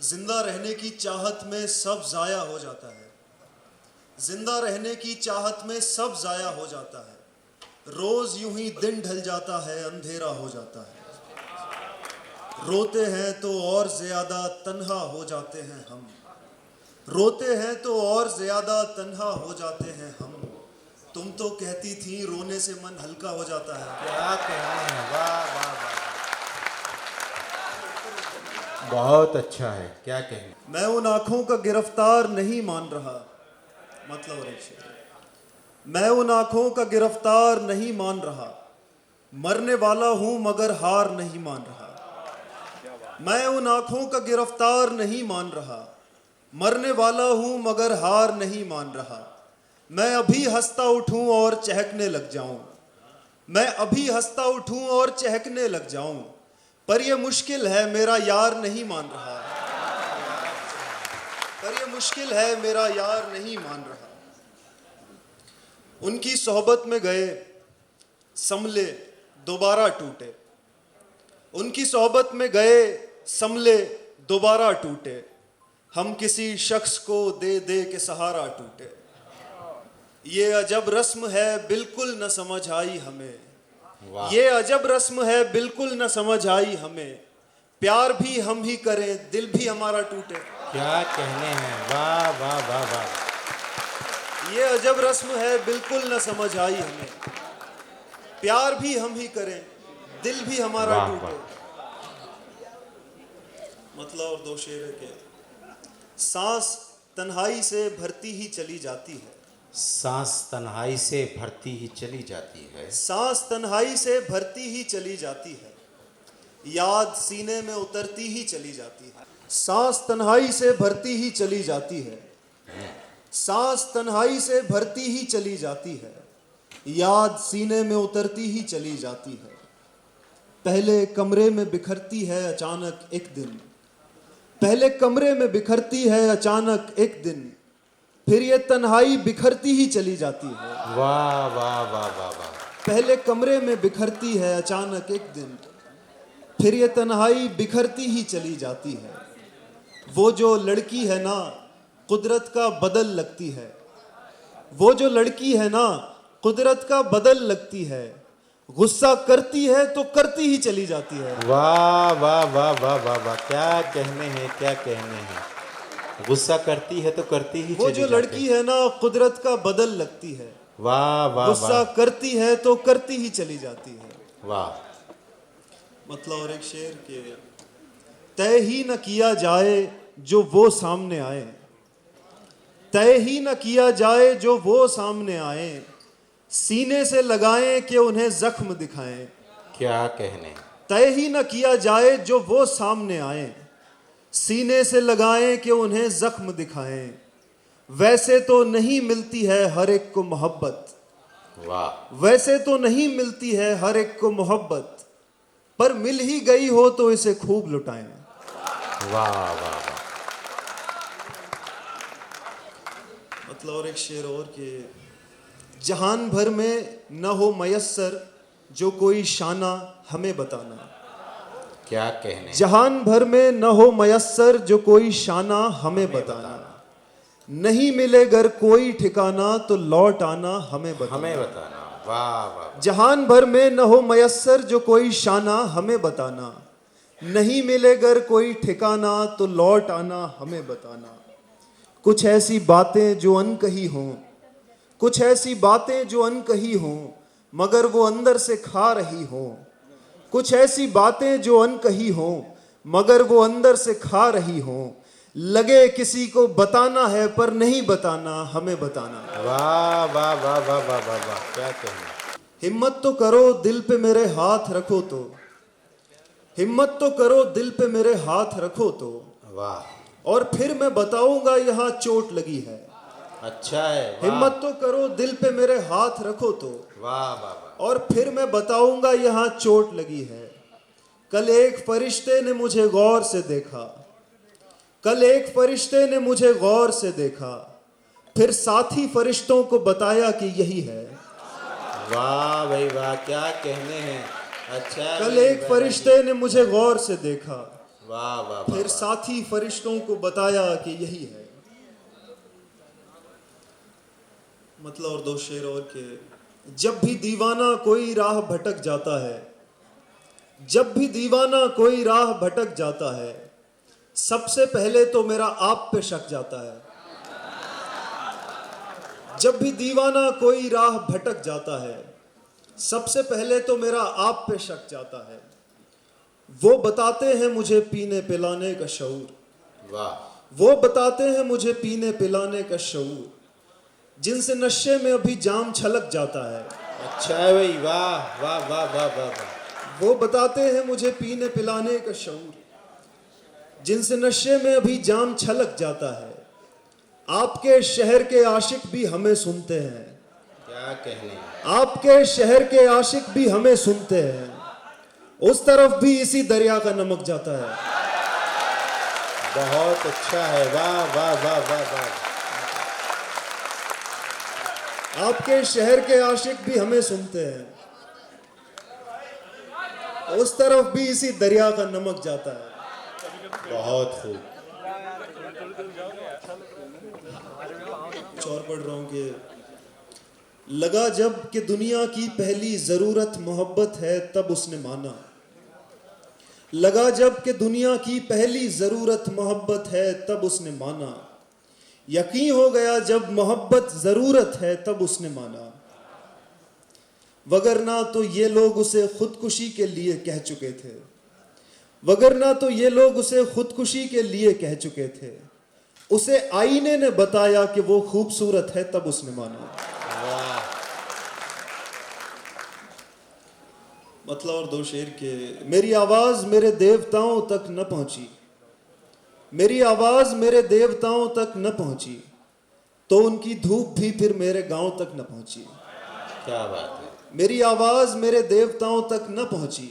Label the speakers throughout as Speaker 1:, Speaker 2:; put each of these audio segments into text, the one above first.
Speaker 1: जिंदा रहने की चाहत में सब जाया हो जाता है। जिंदा रहने की चाहत में सब जाया हो जाता है। रोज यूं ही दिन ढल जाता है, अंधेरा हो जाता है। रोते हैं तो और ज्यादा तन्हा हो जाते हैं हम। रोते हैं तो और ज्यादा तन्हा हो जाते हैं हम। तुम तो कहती थी रोने से मन हल्का हो जाता है।
Speaker 2: क्या कहने हैं, वाह वाह वाह, बहुत अच्छा है। क्या कहने।
Speaker 1: मैं उन आंखों का गिरफ्तार नहीं मान रहा। मतलब और एक शेर। मैं उन आंखों का गिरफ्तार नहीं मान रहा। मरने वाला हूं मगर हार नहीं मान रहा। मैं उन आंखों का गिरफ्तार नहीं मान रहा। मरने वाला हूं मगर हार नहीं मान रहा। मैं अभी हंसता उठूं और चहकने लग जाऊं। मैं अभी हंसता उठूं और चहकने लग जाऊं। पर यह मुश्किल है, मेरा यार नहीं मान रहा। पर यह मुश्किल है, मेरा यार नहीं मान रहा। उनकी सोहबत में गए संभले दोबारा टूटे। उनकी सोहबत में गए संभले दोबारा टूटे। हम किसी शख्स को दे दे के सहारा टूटे। ये अजब रस्म है बिल्कुल न समझ आई हमें।
Speaker 2: वाह।
Speaker 1: ये अजब रस्म है बिल्कुल न समझ आई हमें। प्यार भी हम ही करें, दिल भी हमारा टूटे।
Speaker 2: क्या कहने हैं, वाह वाह वाह वाह।
Speaker 1: ये अजब रस्म है बिल्कुल न समझ आई हमें। प्यार भी हम ही करें, दिल भी हमारा
Speaker 2: वाह,
Speaker 1: टूटे। मतलब और दो शेर है के सांस तन्हाई से भरती ही चली जाती है।
Speaker 2: सांस तन्हाई से भरती ही चली जाती है।
Speaker 1: सांस तन्हाई से भरती ही चली जाती है। याद सीने में उतरती ही चली जाती है। सांस तन्हाई से भरती ही चली जाती है। सांस तन्हाई से भरती ही चली जाती है। याद सीने में उतरती ही चली जाती है। पहले कमरे में बिखरती है अचानक एक दिन। पहले कमरे में बिखरती है अचानक एक दिन। फिर ये तन्हाई बिखरती ही चली जाती है।
Speaker 2: वाह वाह वाह वाह वाह।
Speaker 1: पहले कमरे में बिखरती है अचानक एक दिन। फिर ये तन्हाई बिखरती ही चली जाती है। वो जो लड़की है ना कुदरत का बदल लगती है। वो जो लड़की है ना कुदरत का बदल लगती है। गुस्सा करती है तो करती ही चली जाती है।
Speaker 2: वाह वाह वाह वाह वाह वाह। क्या कहने हैं, क्या कहने हैं। गुस्सा करती है तो करती ही
Speaker 1: वो
Speaker 2: चली
Speaker 1: जो
Speaker 2: जाती
Speaker 1: लड़की है ना कुदरत का बदल लगती है।
Speaker 2: वाह वाह
Speaker 1: गुस्सा
Speaker 2: वाह
Speaker 1: करती है तो करती ही चली जाती है।
Speaker 2: वाह।
Speaker 1: मतलब और एक शेर के तय ही न किया जाए जो वो सामने आए। तय ही न किया जाए जो वो सामने आए। सीने से लगाएं कि उन्हें जख्म दिखाएं।
Speaker 2: क्या कहने।
Speaker 1: तय ही न किया जाए जो वो सामने आए। सीने से लगाएं कि उन्हें जख्म दिखाएं। वैसे तो नहीं मिलती है हर एक को मोहब्बत।
Speaker 2: वाह।
Speaker 1: वैसे तो नहीं मिलती है हर एक को मोहब्बत। पर मिल ही गई हो तो इसे खूब लुटाएं।
Speaker 2: वाह वाह वाह।
Speaker 1: मतलब और एक शेर और के जहान भर में न हो मयस्सर जो कोई शाना हमें बताना।
Speaker 2: क्या कहने।
Speaker 1: जहान भर में न हो मयस्सर जो कोई शाना हमें बताना। नहीं मिले घर कोई ठिकाना तो लौट आना हमें बताना।
Speaker 2: हमें बताना। वाह वाह।
Speaker 1: जहान भर में न हो मयस्सर जो कोई शाना हमें बताना। नहीं मिले घर कोई ठिकाना तो लौट आना हमें बताना। कुछ ऐसी बातें जो अनकही हों। कुछ ऐसी बातें जो अनकही हों मगर वो अंदर से खा रही हों। कुछ ऐसी बातें जो अनकही हों मगर वो अंदर से खा रही हों। लगे किसी को बताना है पर नहीं बताना हमें बताना।
Speaker 2: वाह वाह वाह वाह वाह वाह वाह। क्या कहने।
Speaker 1: हिम्मत तो करो दिल पे मेरे हाथ रखो तो। हिम्मत तो करो दिल पे मेरे हाथ रखो तो।
Speaker 2: वाह।
Speaker 1: और फिर मैं बताऊंगा यहाँ चोट लगी है।
Speaker 2: अच्छा है। वाह।
Speaker 1: हिम्मत तो करो दिल पे मेरे हाथ रखो तो।
Speaker 2: वाह वाह वाह।
Speaker 1: और फिर मैं बताऊंगा यहाँ चोट लगी है। कल एक फरिश्ते ने मुझे गौर से देखा। कल एक फरिश्ते ने मुझे गौर से देखा। फिर साथी फरिश्तों को बताया कि यही है।
Speaker 2: वाह भाई वाह। क्या कहने हैं। अच्छा।
Speaker 1: कल एक फरिश्ते ने मुझे गौर से देखा।
Speaker 2: वाह वाह वाह,
Speaker 1: फिर
Speaker 2: वाह।
Speaker 1: साथी फरिश्तों को बताया कि यही है। मतलब और दो शेर और के। जब भी दीवाना कोई राह भटक जाता है, जब भी दीवाना कोई राह भटक जाता है, सबसे पहले तो मेरा आप पे शक जाता है। जब भी दीवाना कोई राह भटक जाता है, सबसे पहले तो मेरा आप पे शक जाता है। वो बताते हैं मुझे पीने पिलाने का शऊर,
Speaker 2: वाह
Speaker 1: वो बताते हैं मुझे पीने पिलाने का शऊर, जिनसे नशे में अभी जाम छलक जाता है।
Speaker 2: अच्छा है भाई, वाह वाह वाह वाह वाह वाह।
Speaker 1: वो बताते हैं मुझे पीने पिलाने का शऊर, जिनसे नशे में अभी जाम छलक जाता है। आपके शहर के आशिक भी हमें सुनते हैं,
Speaker 2: क्या कहने हैं।
Speaker 1: आपके शहर के आशिक भी हमें सुनते हैं। उस तरफ भी इसी दरिया का नमक जाता है।
Speaker 2: बहुत अच्छा है, वाह वाह वाह वाह वाह।
Speaker 1: आपके शहर के आशिक भी हमें सुनते हैं, उस तरफ भी इसी दरिया का नमक जाता है।
Speaker 2: बहुत खूब।
Speaker 1: कुछ और पढ़ रहा हूं कि लगा जब कि दुनिया की पहली जरूरत मोहब्बत है, तब उसने माना। लगा जब कि दुनिया की पहली जरूरत मोहब्बत है, तब उसने माना। यकीन हो गया जब मोहब्बत जरूरत है, तब उसने माना। वगरना तो ये लोग उसे खुदकुशी के लिए कह चुके थे, वगरना तो ये लोग उसे खुदकुशी के लिए कह चुके थे। उसे आईने ने बताया कि वो खूबसूरत है, तब उसने माना।
Speaker 2: वाह
Speaker 1: मतलब और दो शेर के। मेरी आवाज मेरे देवताओं तक न पहुंची, मेरी आवाज मेरे देवताओं तक न पहुंची, तो उनकी धूप भी फिर मेरे गांव तक न पहुंची।
Speaker 2: क्या बात है।
Speaker 1: मेरी आवाज मेरे देवताओं तक न पहुंची,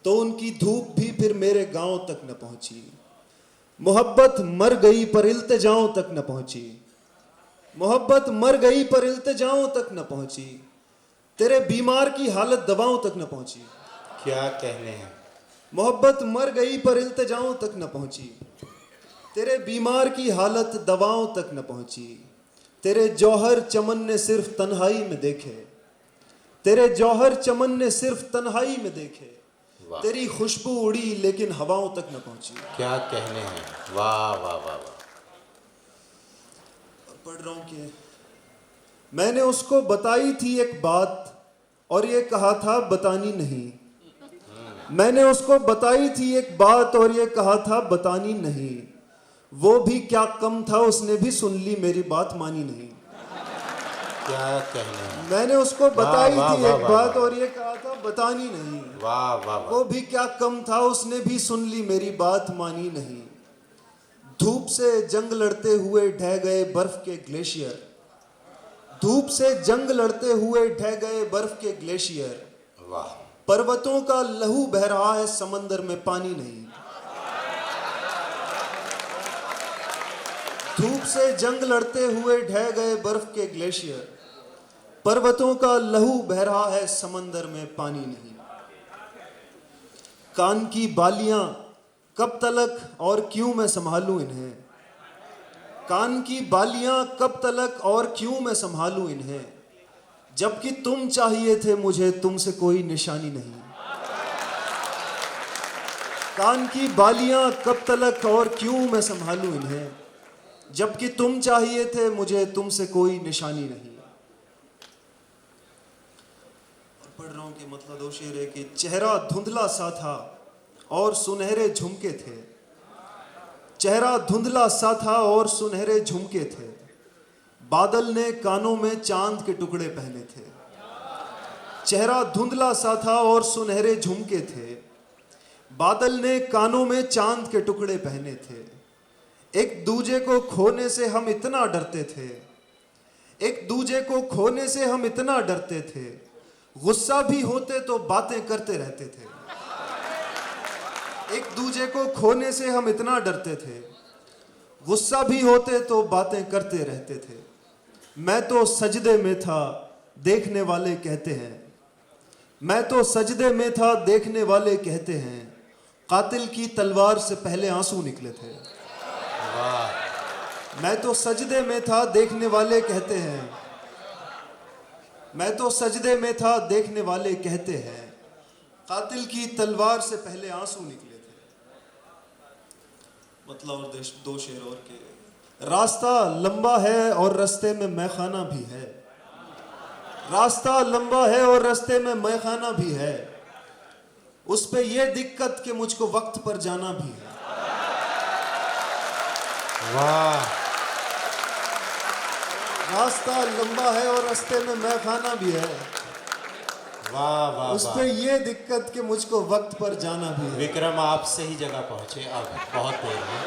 Speaker 1: तो उनकी धूप भी फिर मेरे गांव तक न पहुंची। मोहब्बत मर गई पर इल्तिजाओं तक न पहुंची, मोहब्बत मर गई पर इल्तिजाओं तक न पहुंची। तेरे बीमार की हालत दवाओं तक न पहुंची।
Speaker 2: क्या कहने हैं।
Speaker 1: मोहब्बत मर गई पर इल्तिजाओं तक न पहुंची, तेरे बीमार की हालत दवाओं तक न पहुंची। तेरे जौहर चमन ने सिर्फ तन्हाई में देखे, तेरे जौहर चमन ने सिर्फ तन्हाई में देखे।
Speaker 2: वाह
Speaker 1: तेरी खुशबू उड़ी लेकिन हवाओं तक न पहुंची।
Speaker 2: क्या कहने हैं। वाह वाह वाह वाह।
Speaker 1: पढ़ रहा हूं कि मैंने उसको बताई थी एक बात और ये कहा था बतानी नहीं। मैंने उसको बताई थी एक बात और ये कहा था बतानी नहीं। वो भी क्या कम था, उसने भी सुन ली मेरी बात मानी नहीं।
Speaker 2: क्या कहने हैं।
Speaker 1: मैंने उसको बताई
Speaker 2: वाह,
Speaker 1: थी
Speaker 2: वाह,
Speaker 1: एक
Speaker 2: वाह,
Speaker 1: बात
Speaker 2: वाह।
Speaker 1: और ये कहा था बतानी नहीं।
Speaker 2: वाह वाह वाह।
Speaker 1: वो भी क्या कम था, उसने भी सुन ली मेरी बात मानी नहीं। धूप से जंग लड़ते हुए ढह गए बर्फ के ग्लेशियर, धूप से जंग लड़ते हुए ढह गए बर्फ के ग्लेशियर।
Speaker 2: वाह
Speaker 1: पर्वतों का लहू बह रहा है, समंदर में पानी नहीं। धूप से जंग लड़ते हुए ढह गए बर्फ के ग्लेशियर, पर्वतों का लहू बह रहा है, समंदर में पानी नहीं। कान की बालियां कब तलक और क्यों मैं संभालूं इन्हें, कान की बालियां कब तलक और क्यों मैं संभालूं इन्हें। जबकि तुम चाहिए थे मुझे, तुमसे कोई निशानी नहीं। कान की बालियां कब तलक और क्यों मैं संभालूं इन्हें, जबकि तुम चाहिए थे मुझे, तुमसे कोई निशानी नहीं। और पढ़ रहा हूं कि मतलब दो शेर है कि चेहरा धुंधला सा था और सुनहरे झुमके थे, चेहरा धुंधला सा था और सुनहरे झुमके थे। बादल ने कानों में चांद के टुकड़े पहने थे। चेहरा धुंधला सा था और सुनहरे झुमके थे। बादल ने कानों में चांद के टुकड़े पहने थे। एक दूजे को खोने से हम इतना डरते थे, एक दूजे को खोने से हम इतना डरते थे। गुस्सा भी होते तो बातें करते रहते थे। एक दूजे को खोने से हम इतना डरते थे, गुस्सा भी होते तो बातें करते रहते थे। मैं तो सजदे में था, देखने वाले कहते हैं, मैं तो सजदे में था, देखने वाले कहते हैं। कातिल की तलवार से पहले आंसू निकले थे।
Speaker 2: वाह
Speaker 1: मैं तो सजदे में था देखने वाले कहते हैं, मैं तो सजदे में था देखने वाले कहते हैं, कातिल की तलवार से पहले आंसू निकले थे। मतलब और दो शेर और के। रास्ता लंबा है और रास्ते में मैखाना भी है, रास्ता लंबा है और रास्ते में मैखाना भी है, उस पे ये दिक्कत कि मुझको वक्त पर जाना भी है।
Speaker 2: वाह
Speaker 1: रास्ता लंबा है और रास्ते में मैखाना भी है,
Speaker 2: वाह वाह
Speaker 1: उस
Speaker 2: वाह।
Speaker 1: पे ये दिक्कत कि मुझको वक्त पर जाना भी है।
Speaker 2: विक्रम आप सही जगह पहुंचे अब बहुत देर में।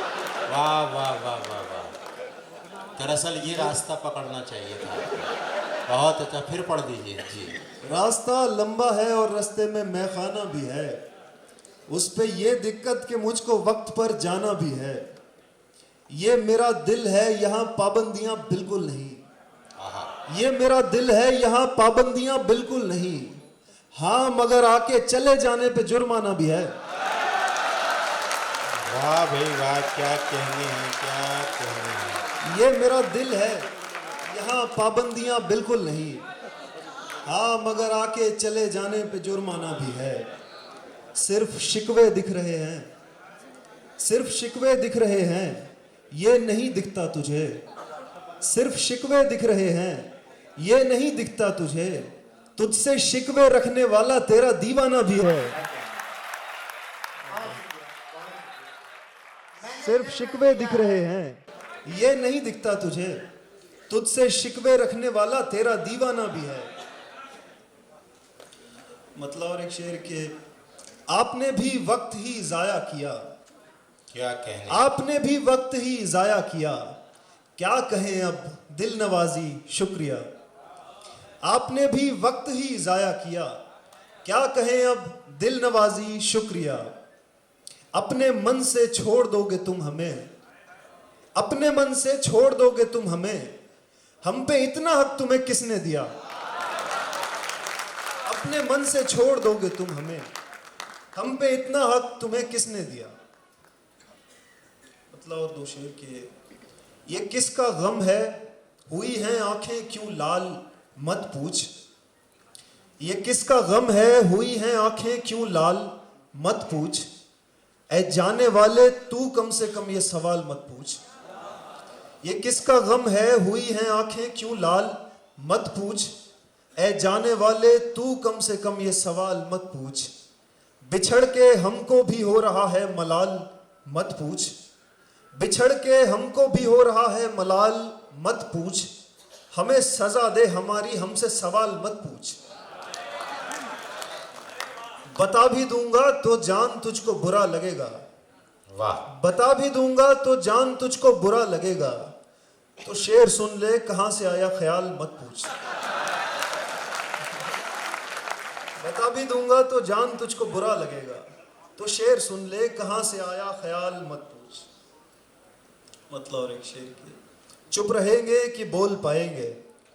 Speaker 2: वाह वाह वाह वाह वाह। दरअसल ये रास्ता पकड़ना चाहिए था। बहुत अच्छा, फिर पढ़ दीजिए जी।
Speaker 1: रास्ता लंबा है और रास्ते में मैखाना भी है, उस पे ये दिक्कत कि मुझको वक्त पर जाना भी है। ये मेरा दिल है यहाँ पाबंदियां बिल्कुल नहीं, ये मेरा दिल है यहाँ पाबंदियां बिल्कुल नहीं, हाँ मगर आके चले जाने पे जुर्माना भी है।
Speaker 2: वाह भाई वाह, क्या कहने हैं, क्या कहने हैं।
Speaker 1: ये मेरा दिल है यहाँ पाबंदियां बिल्कुल नहीं, हाँ मगर आके चले जाने पे जुर्माना भी है। सिर्फ शिकवे दिख रहे हैं, सिर्फ शिकवे दिख रहे हैं, ये नहीं दिखता तुझे, सिर्फ शिकवे दिख रहे हैं, ये नहीं दिखता तुझे, तुझसे शिकवे रखने वाला तेरा दीवाना भी है। सिर्फ शिकवे दिख रहे हैं, ये नहीं दिखता तुझे, तुझसे शिकवे रखने वाला तेरा दीवाना भी है। मतलब और एक शेर के। आपने भी वक्त ही जाया किया,
Speaker 2: क्या कहने।
Speaker 1: आपने भी वक्त ही जाया किया, क्या कहें अब दिल नवाजी शुक्रिया। आपने भी वक्त ही जाया किया, क्या कहें अब दिल नवाजी शुक्रिया। अपने मन से छोड़ दोगे तुम हमें, अपने मन से छोड़ दोगे तुम हमें, हम पे इतना हक तुम्हें किसने दिया। अपने मन से छोड़ दोगे तुम हमें, हम पे इतना हक तुम्हें किसने दिया। मतलब और दो शेर के। ये किसका गम है हुई हैं आंखें क्यों लाल मत पूछ, ये किसका गम है हुई हैं आंखें क्यों लाल मत पूछ, ऐ जाने वाले तू कम से कम ये सवाल मत पूछ। ये किसका गम है हुई हैं आंखें क्यों लाल मत पूछ, ऐ जाने वाले तू कम से कम ये सवाल मत पूछ। बिछड़ के हमको भी हो रहा है मलाल मत पूछ, बिछड़ के हमको भी हो रहा है मलाल मत पूछ, हमें सजा दे हमारी हमसे सवाल मत पूछ। बता भी दूंगा तो जान तुझको बुरा लगेगा,
Speaker 2: वाह
Speaker 1: बता भी दूंगा तो जान तुझको बुरा लगेगा, तो शेर सुन ले कहां से आया ख्याल मत पूछ। बता भी दूंगा तो जान तुझको बुरा लगेगा, तो शेर सुन ले कहां से आया ख्याल मत पूछ। मतलब और एक शेर के। चुप रहेंगे कि बोल पाएंगे,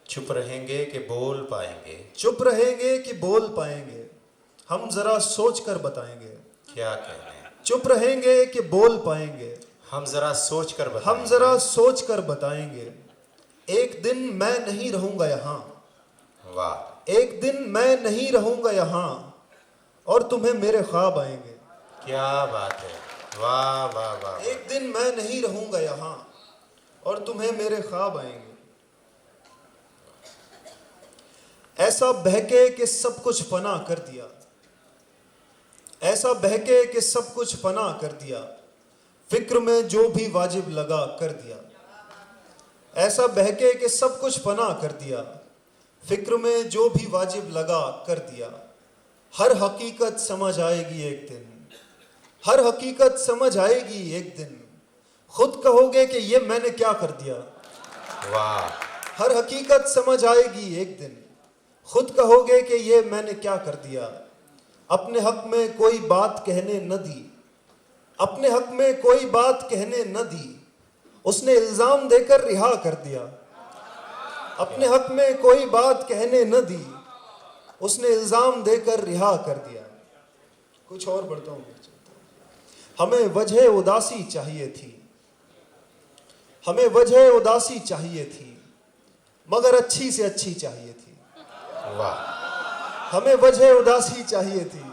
Speaker 2: चुप रहेंगे कि बोल पाएंगे,
Speaker 1: चुप रहेंगे कि बोल पाएंगे, हम जरा सोच कर बताएंगे।
Speaker 2: क्या कहने हैं।
Speaker 1: चुप रहेंगे कि बोल पाएंगे,
Speaker 2: हम जरा सोच कर बताएंगे,
Speaker 1: हम जरा सोच कर बताएंगे। एक दिन मैं नहीं रहूंगा यहाँ,
Speaker 2: वाह
Speaker 1: एक दिन मैं नहीं रहूंगा यहाँ, और तुम्हें मेरे ख्वाब आएंगे।
Speaker 2: क्या बात है। वाह वाह वाह।
Speaker 1: एक दिन मैं नहीं रहूंगा यहाँ, और तुम्हें मेरे ख्वाब आएंगे। ऐसा बहके कि सब कुछ फना कर दिया, ऐसा बहके कि सब कुछ फना कर दिया, फिक्र में जो भी वाजिब लगा कर दिया। ऐसा बहके कि सब कुछ फना कर दिया, फिक्र में जो भी वाजिब लगा कर दिया। हर हकीकत समझ आएगी एक दिन, हर हकीकत समझ आएगी एक दिन, खुद कहोगे कि ये मैंने क्या कर दिया।
Speaker 2: वाह
Speaker 1: हर हकीकत समझ आएगी एक दिन, खुद कहोगे कि ये मैंने क्या कर दिया। अपने हक में कोई बात कहने न दी, अपने हक में कोई बात कहने न दी, उसने इल्जाम देकर रिहा कर दिया। अपने हक में कोई बात कहने न दी, उसने इल्जाम देकर रिहा कर दिया। कुछ और पढ़ता हूँ। हमें वजह उदासी चाहिए थी, हमें वजह उदासी चाहिए थी, मगर अच्छी से अच्छी चाहिए थी।
Speaker 2: वाह
Speaker 1: हमें वजह उदासी चाहिए थी,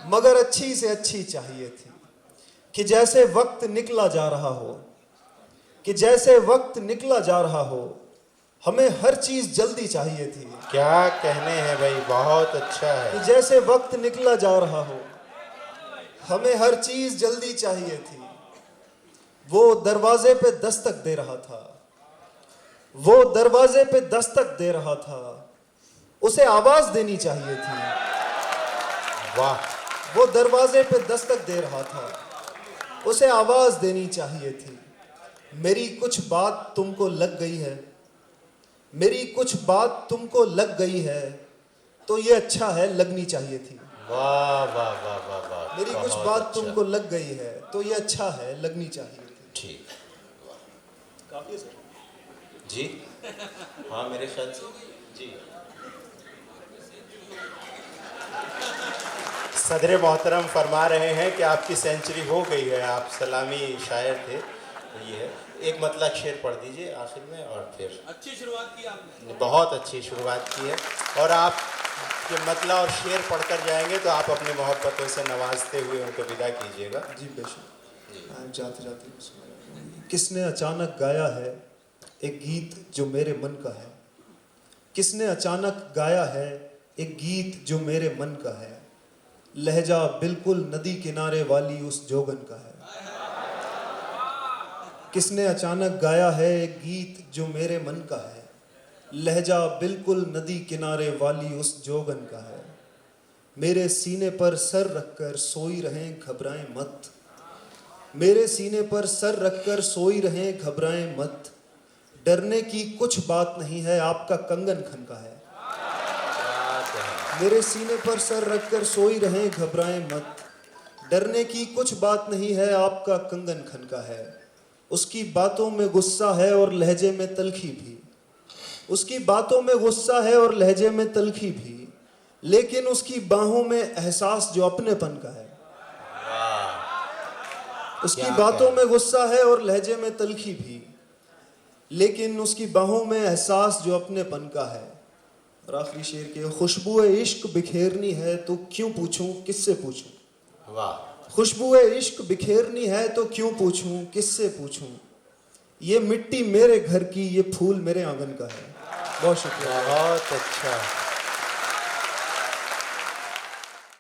Speaker 1: मगर अच्छी से अच्छी चाहिए थी। कि जैसे वक्त निकला जा रहा हो, कि जैसे वक्त निकला जा रहा हो, हमें हर चीज जल्दी चाहिए थी।
Speaker 2: क्या कहने हैं भाई, बहुत अच्छा
Speaker 1: कि
Speaker 2: है।
Speaker 1: जैसे वक्त निकला जा रहा हो, हमें हर चीज जल्दी चाहिए थी। वो दरवाजे पे दस्तक दे रहा था, वो दरवाजे पे दस्तक दे रहा था, उसे आवाज देनी चाहिए थी।
Speaker 2: वाह
Speaker 1: वो दरवाजे पे दस्तक दे रहा था, उसे आवाज देनी चाहिए थी। मेरी कुछ बात तुमको लग गई है, मेरी कुछ बात तुमको लग गई है, तो ये अच्छा है लगनी चाहिए थी।
Speaker 2: वाह वाह वाह वाह वाह,
Speaker 1: मेरी कुछ
Speaker 2: बहुत
Speaker 1: बात
Speaker 2: अच्छा।
Speaker 1: तुमको लग गई है, तो ये अच्छा है लगनी चाहिए थी।
Speaker 2: ठीक
Speaker 1: काफी है सर।
Speaker 2: जी, हाँ मेरे ख्याल से जी। सदर मोहतरम फरमा रहे हैं कि आपकी सेंचुरी हो गई है, आप सलामी शायर थे। ये है, एक मतलब शेर पढ़ दीजिए आखिर में, और फिर
Speaker 3: अच्छी शुरुआत की आपने।
Speaker 2: बहुत अच्छी शुरुआत की है। और आप के मतलब और शेर पढ़कर जाएंगे तो आप अपनी मोहब्बतों से नवाजते हुए उनको विदा कीजिएगा।
Speaker 1: जी बेशक। जाते जाते किसने अचानक गाया है एक गीत जो मेरे मन का है, किसने अचानक गाया है एक गीत जो मेरे मन का है, लहजा बिल्कुल नदी किनारे वाली उस जोगन का है। किसने अचानक गाया है एक गीत जो मेरे मन का है, लहजा बिल्कुल नदी किनारे वाली उस जोगन का है। मेरे सीने पर सर रखकर सोई रहें घबराएं मत, मेरे सीने पर सर रखकर सोई रहें घबराएं मत, डरने की कुछ बात नहीं है आपका कंगन खनका है। मेरे सीने पर सर रखकर सोई रहें घबराएं मत, डरने की कुछ बात नहीं है आपका कंगन खनका है। उसकी बातों में गुस्सा है और लहजे में तलखी भी, उसकी बातों में गुस्सा है और लहजे में तलखी भी, लेकिन उसकी बाहों में एहसास जो अपनेपन का है। उसकी बातों में गुस्सा है और लहजे में तलखी भी, लेकिन उसकी बाहों में एहसास जो अपनेपन का है। और आखिरी शेर के, खुशबुए इश्क बिखेरनी है तो क्यों पूछूं किससे पूछूं।
Speaker 2: वाह,
Speaker 1: खुशबुए इश्क बिखेरनी है तो क्यों पूछूं किससे पूछूं, ये मिट्टी मेरे घर की, ये फूल मेरे आंगन का है। बहुत शुक्रिया।
Speaker 2: बहुत अच्छा।